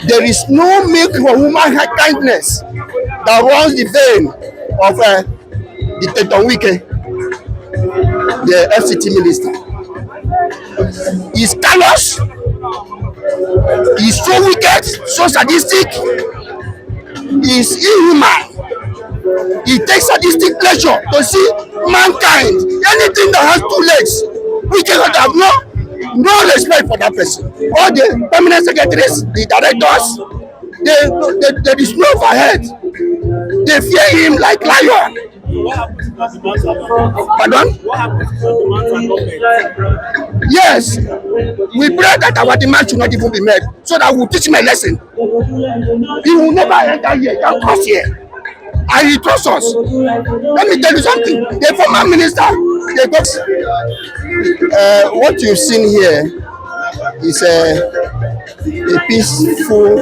There is no milk for human kindness that runs the vein of Dictator Wike, the FCT minister. He's callous, he's so wicked, so sadistic, he's inhuman. He takes sadistic pleasure to see mankind, anything that has two legs, we cannot have no respect for that person. All the permanent secretaries, the directors, there is no overhead. They fear him like lion. Pardon? Yes, we pray that our demand should not even be met, so that we'll teach him a lesson. He will never enter here, he can cross here. And he trusts us. Let me tell you something. The former minister, what you've seen here is a peaceful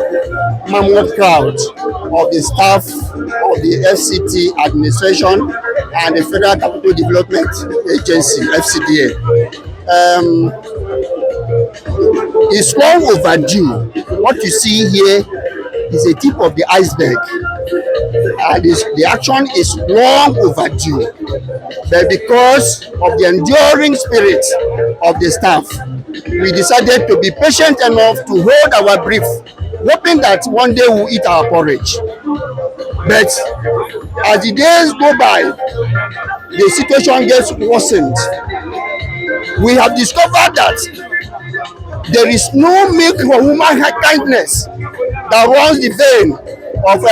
mammoth crowd of the staff of the FCT administration and the Federal Capital Development Agency, FCTA. It's long overdue. What you see here is a tip of the iceberg. And the action is long overdue, but because of the enduring spirit of the staff, we decided to be patient enough to hold our brief, hoping that one day we'll eat our porridge. But as the days go by, the situation gets worsened. We have discovered that there is no milk for human kindness that runs the vein of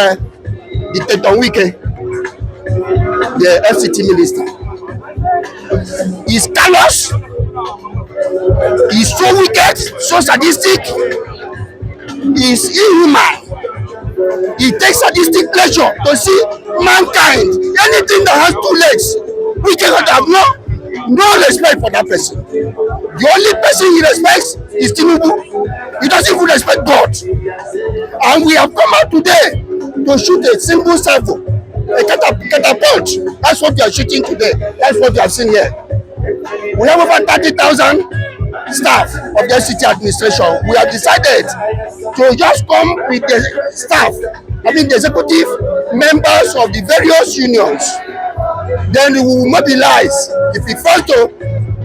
Dictator Wike, the FCT minister. He's callous, he's so wicked, so sadistic, he's inhuman. He takes sadistic pleasure to see mankind, anything that has two legs, we cannot have no respect for that person. The only person he respects is Tinubu. He doesn't even respect God. And we have come out today to shoot a single salvo, a catapult. That's what we are shooting today. That's what you have seen here. We have over 30,000 staff of the city administration. We have decided to just come with the staff, the executive members of the various unions. Then we will mobilize if we fail to,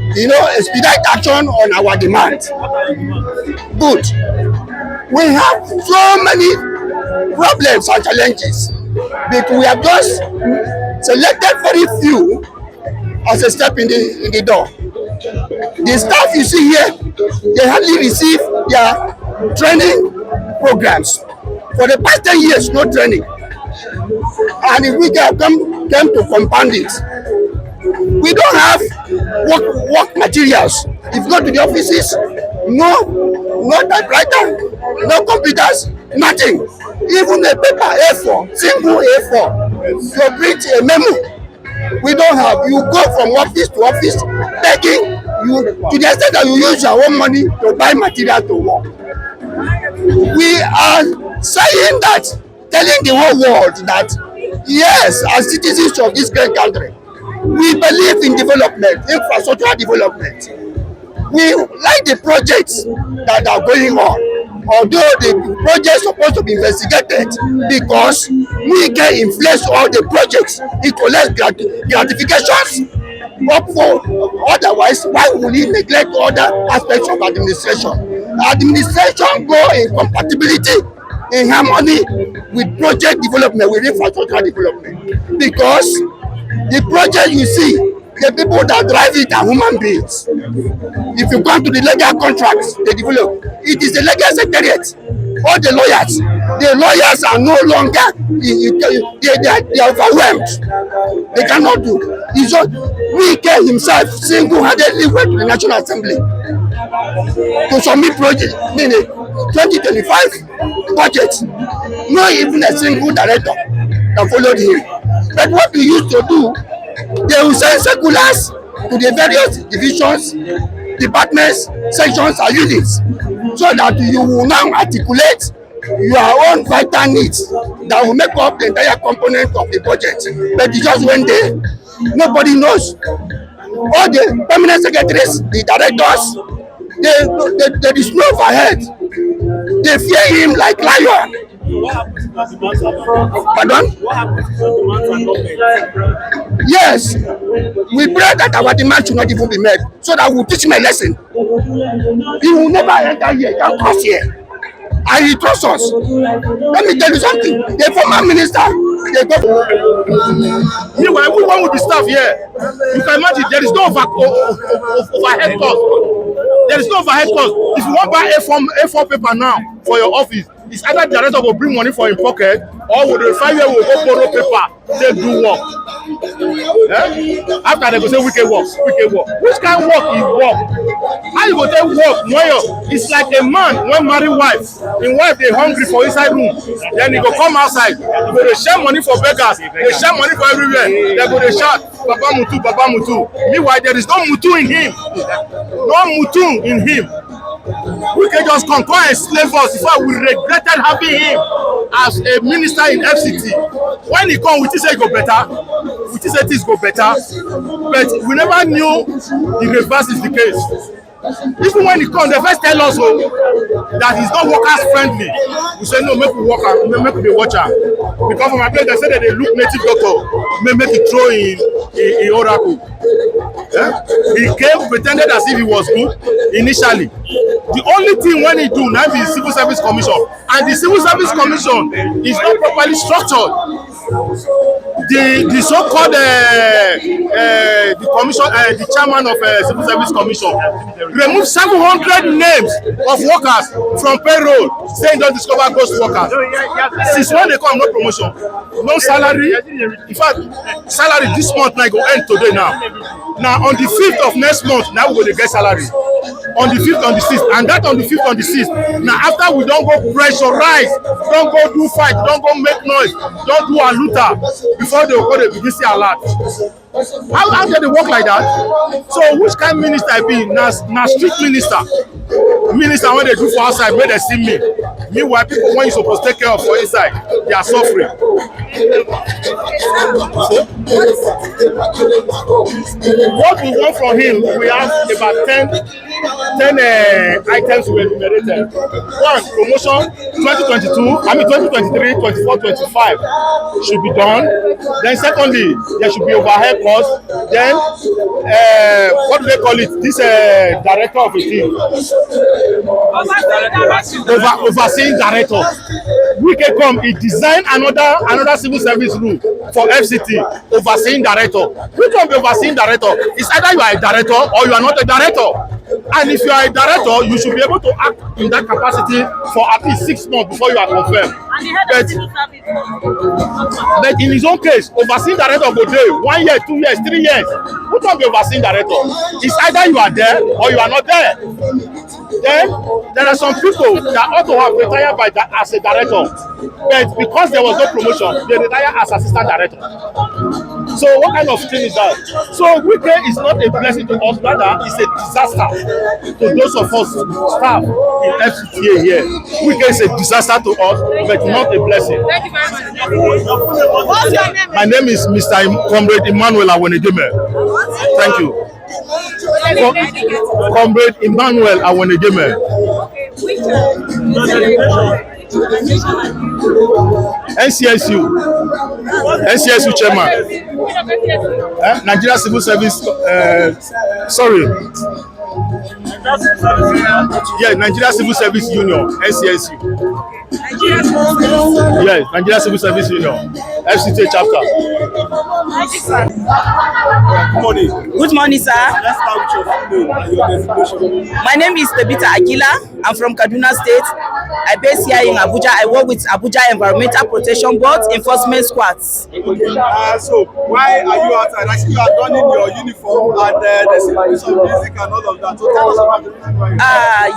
expedite action on our demand. Good. We have so many problems and challenges, but we have just selected very few as a step in the door. The staff you see here, they hardly receive their training programs. For the past 10 years, no training. And if we came to compound it, we don't have work materials. If you go to the offices, no typewriter, no computers, nothing. Even a paper A4, single A4, to print a memo. We don't have. You go from office to office begging, to the extent that you use your own money to buy material to work. We are saying that, telling the whole world that yes, as citizens of this great country, we believe in development, infrastructural development. We like the projects that are going on, although the projects are supposed to be investigated because we can influence all the projects. It collects gratifications. Otherwise, why would we neglect other aspects of administration? Administration go in compatibility, in harmony with project development, with infrastructure development. Because the project you see, the people that drive it are human beings. If you come to the legal contracts they develop, it is the legal secretariat, all the lawyers are no longer, they are overwhelmed. They cannot do. It's just Wike himself single-handedly went to the National Assembly to submit project, meaning 2025 budget. Not even a single director that followed him. But what we used to do, they will send circulars to the various divisions, departments, sections, and units, so that you will now articulate your own vital needs that will make up the entire component of the budget. But it just went there. Nobody knows. All the permanent secretaries, the directors, There is no overhead. They fear him like lion. Pardon? Yes, we pray that our demand should not even be met, so that we'll teach him a lesson. He will never enter here, he can cross here. And he trusts us. Let me tell you something. The former minister, they go. Meanwhile, everyone will be staff here. You can imagine there is no overhead cost. There is no overhead cost. If you want to buy A4 paper now for your office, it's either the director will bring money for him pocket, or will the 5 year will go borrow paper, they do work. After they go say wicked work. Which kind of work is work? How you go say work? It's like a man when marry wife. In wife they hungry for inside room. Then he go come outside. He go they share money for beggars. They share money for everywhere. They go they shout, Baba Mutu, Baba Mutu. Meanwhile, there is no Mutu in him. No Mutu in him. We can just come and slave us. In fact, we regretted having him as a minister in FCT. When he come, we think say go better. We think say things go better. But we never knew the reverse is the case. Even when he come, they first tell us that he's not workers friendly. We say no, make we work, make we be watcher. Because from my place, they say that they look native doctor, make it throw in oracle. Yeah? He came pretended as if he was good initially. The only thing when he do now is Civil Service Commission, and the Civil Service Commission is not properly structured. The so-called the commission, the chairman of Civil Service Commission, removed 700 names of workers from payroll, saying don't discover ghost workers. Since when they come, no promotion, no salary. In fact, salary this month now go end today now. Now on the 5th of next month, now we go to get salary. On the 5th, on the 6th, and that on the 5th, on the 6th. Now after we don't go pressurize, don't go do fight, don't go make noise, don't do a looter before they go to begin see a lot. How do they work like that? So which kind of minister I be? Na strict minister. Minister when they do for outside, where they see me. Meanwhile, people when you supposed to take care of for inside, they are suffering. What we want from him, we have about 10 items we enumerated. One, promotion 2023, 24, 25 should be done. Then secondly, there should be overhead costs. Then what do they call it? This director of a team. Overseeing director. We can come, he design another civil service rule for FCT, overseeing director. We can be overseeing director. It's either you are a director or you are not a director. And if you are a director, you should be able to act in that capacity for at least 6 months before you are confirmed. But in his own case, overseeing director go there 1 year, 2 years, 3 years. Who can be overseeing director? It's either you are there or you are not there. Then there are some people that ought to have retired as a director, but because there was no promotion, they retire as assistant director. So what kind of thing is that? So Wike is not a blessing to us, rather it's a disaster to those of us staff in FCTA here. Wike is a disaster to us, but not a blessing. Thank you very much. What's your name? My name is Mr. Comrade Emmanuel Awenegeme. Thank you. Comrade Emmanuel Awenegeme. Okay, which NCSU chairman. Nigeria Civil Service. Sorry. Yeah, Nigeria Civil Service Union. NCSU. Yes, Nigeria Civil Service Union. FCTA chapter. Good morning. Good morning, sir. Let's start with your full name and your designation. My name is Tebita Akila. I'm from Kaduna State. I base here in Abuja. I work with Abuja Environmental Protection Board Enforcement Squads. So why are you outside? I see you are donning your uniform and there's some music and all of that. So tell us about the reason why.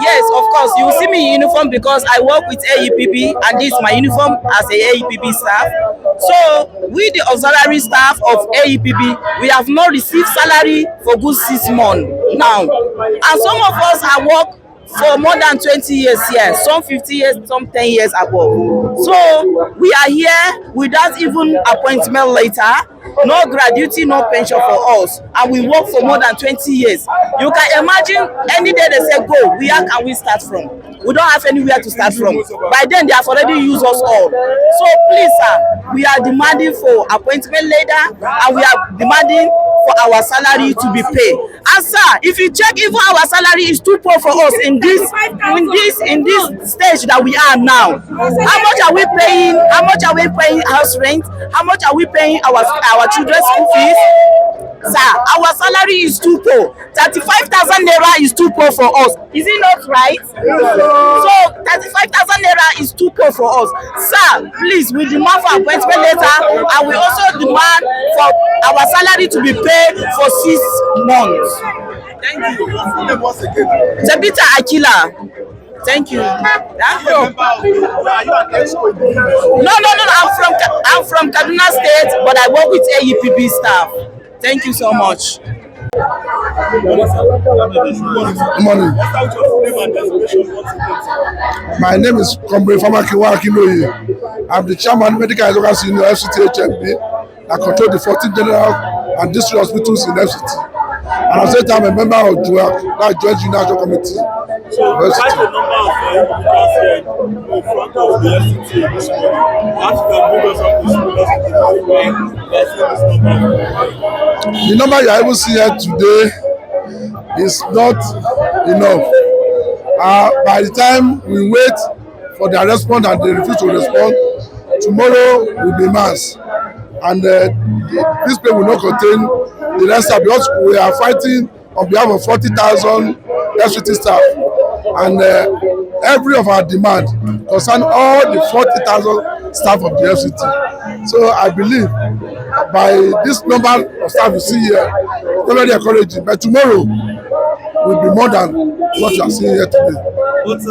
Yes, of course. You will see me in uniform because I work with AEPB and this is my uniform as a AEPB staff. So we the auxiliary staff of AEPB, we have not received salary for good 6 months now. And some of us have worked for more than 20 years here, some 50 years, some 10 years above. So we are here without even appointment letter. no gratuity, no pension for us, and we work for more than 20 years. You can imagine any day they say go, where can we start from? We don't have anywhere to start from. By then they have already used us all. So please sir, we are demanding for appointment letter, and we are demanding for our salary to be paid. And sir, if you check, even our salary is too poor for us in this stage that we are now. How much are we paying? How much are we paying house rent? How much are we paying our children's school fees? Sir, our salary is too poor. 35,000 naira is too poor for us. Is it not right? So 35,000 naira is too poor for us. Sir, please, we demand for appointment letter, and we also demand for our salary to be paid for 6 months. Thank you. Tabitha Akila. Thank you. Are you an exco? No. I'm from Kaduna State, but I work with AEPP staff. Thank you so much. Good morning. My name is Comrade Famakiwa Akinoye. I'm the chairman medical advocacy in the FCTA Staff that control the 14 general and district hospitals in FCT. And at the same time, I'm a member of JUAC, that Joint Union Committee. So, quite a number of individuals here in front of the FCTA this morning. That you can bring us up to speed. The number you are able to see here today is not enough. By the time we wait for their response and they refuse to respond, tomorrow will be mass. And this place will not contain the rest of, because we are fighting on behalf of 40,000 FCT staff. And every of our demand concern all the 40,000 staff of the FCT. So I believe by this number of staff you see here, it's already encouraging. But tomorrow will be more than what you are seeing here today. But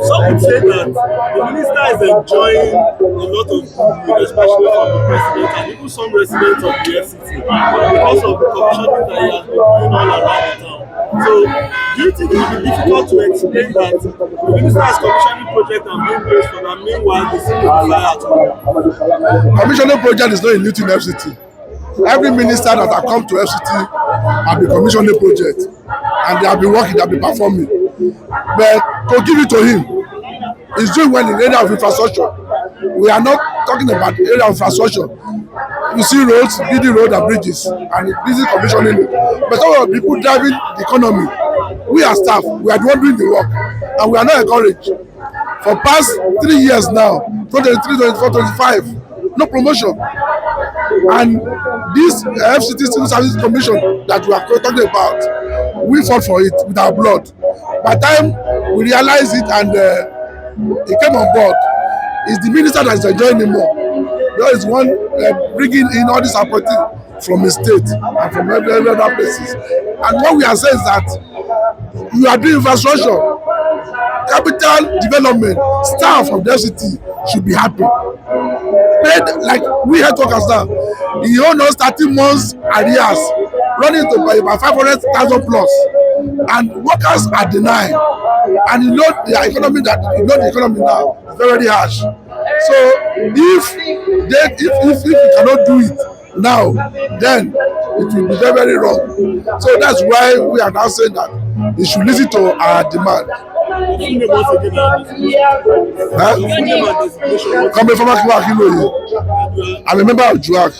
some would say that the minister is enjoying a lot of goodwill, especially from the president and even some residents of the FCT, because of the commissioning that he has been doing all around the town. So, do you think it will be difficult to explain that the minister is commissioning project and being praised for that, meanwhile the city is fire at home? Commissioning project is not a new thing in FCT. Every minister that has come to FCT have been commissioning project, and they have been working, they have been performing. But to give it to him, he's doing well in the area of infrastructure. We are not talking about the area of infrastructure. You see roads, building roads and bridges, and busy commissioning. But some of the people driving the economy, we are staff, we are the one doing the work, and we are not encouraged. For past 3 years now, 2023, 2024, 2025, no promotion. And this FCT Civil Service Commission that we are talking about, we fought for it with our blood. By the time we realized it and he came on board, it's the minister that is enjoying it more. There is one bringing in all this appointment from the state and from every other places. And what we are saying is that you are doing infrastructure, capital development, staff of the FCT should be happy. Paid like we health workers now. He owns us 30 months arrears, running to about 500,000 plus. And workers are denied. And you know the economy now is very harsh. So if we cannot do it now, then it will be very, very wrong. So that's why we are now saying that they should listen to our demand. Coming from Akinoye, I'm a member of JUAC.